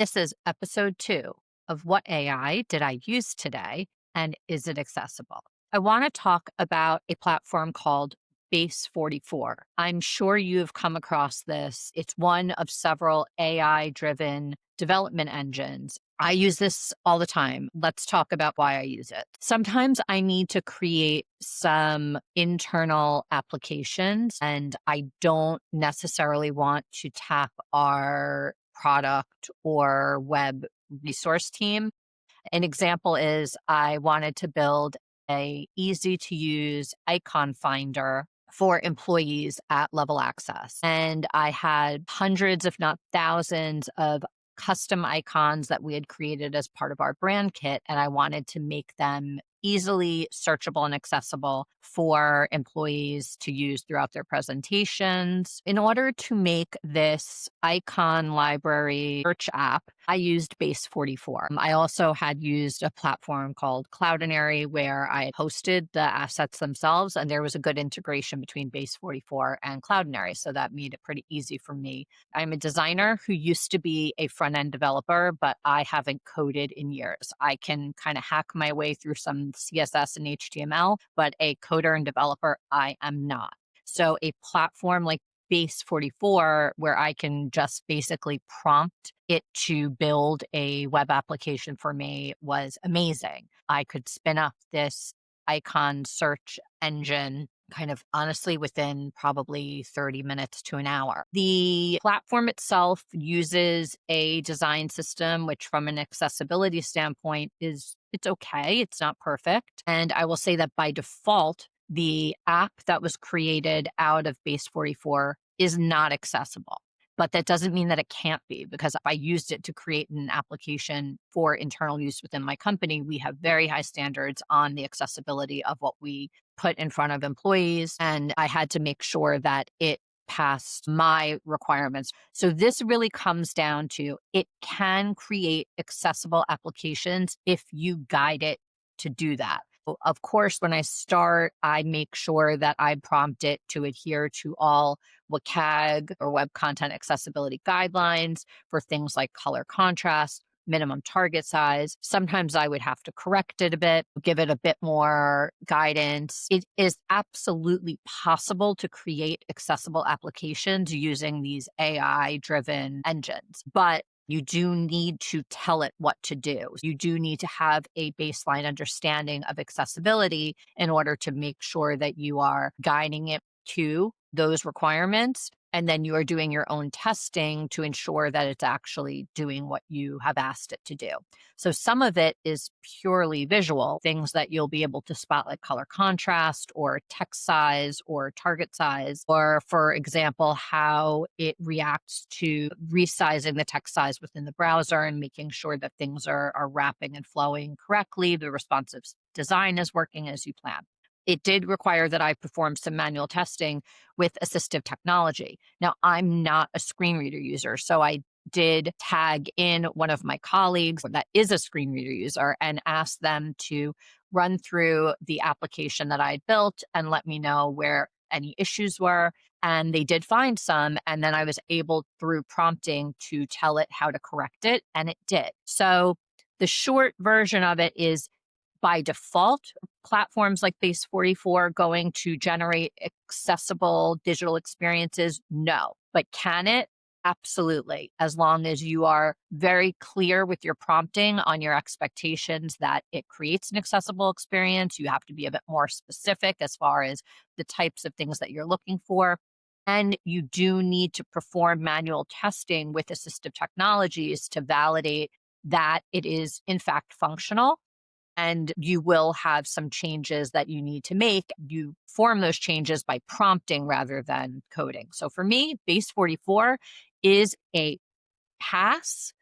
This is episode 2 of What AI Did I Use Today and Is It Accessible? I want to talk about a platform called Base 44. I'm sure you've come across this. It's one of several AI driven development engines. I use this all the time. Let's talk about why I use it. Sometimes I need to create some internal applications, and I don't necessarily want to tap our product or web resource team. An example is I wanted to build a easy to use icon finder for employees at Level Access. And I had hundreds, if not thousands, of custom icons that we had created as part of our brand kit. And I wanted to make them easily searchable and accessible for employees to use throughout their presentations. In order to make this icon library search app, I used Base 44. I also had used a platform called Cloudinary where I hosted the assets themselves, and there was a good integration between Base 44 and Cloudinary. So that made it pretty easy for me. I'm a designer who used to be a front end developer, but I haven't coded in years. I can kind of hack my way through some CSS and HTML, but a coder and developer, I am not. So a platform like Base 44, where I can just basically prompt it to build a web application for me, was amazing. I could spin up this icon search engine kind of honestly within probably 30 minutes to an hour. The platform itself uses a design system, which from an accessibility standpoint it's okay. It's not perfect. And I will say that by default, the app that was created out of Base 44 is not accessible. But that doesn't mean that it can't be, because if I used it to create an application for internal use within my company, we have very high standards on the accessibility of what we put in front of employees. And I had to make sure that it passed my requirements. So this really comes down to it can create accessible applications if you guide it to do that. Of course, when I start, I make sure that I prompt it to adhere to all WCAG or Web Content Accessibility guidelines for things like color contrast, minimum target size. Sometimes I would have to correct it a bit, give it a bit more guidance. It is absolutely possible to create accessible applications using these AI driven engines, but you do need to tell it what to do. You do need to have a baseline understanding of accessibility in order to make sure that you are guiding it to those requirements. And then you are doing your own testing to ensure that it's actually doing what you have asked it to do. So some of it is purely visual, things that you'll be able to spot, like color contrast or text size or target size, or for example, how it reacts to resizing the text size within the browser and making sure that things are wrapping and flowing correctly. The responsive design is working as you plan. It did require that I perform some manual testing with assistive technology. Now, I'm not a screen reader user, so I did tag in one of my colleagues that is a screen reader user and ask them to run through the application that I had built and let me know where any issues were. And they did find some. And then I was able, through prompting, to tell it how to correct it, and it did. So the short version of it is, by default, platforms like Base 44 going to generate accessible digital experiences? No. But can it? Absolutely. As long as you are very clear with your prompting on your expectations that it creates an accessible experience. You have to be a bit more specific as far as the types of things that you're looking for. And you do need to perform manual testing with assistive technologies to validate that it is in fact functional, and you will have some changes that you need to make. You form those changes by prompting rather than coding. So for me, Base 44 is a pass,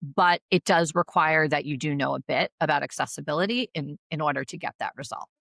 but it does require that you do know a bit about accessibility in order to get that result.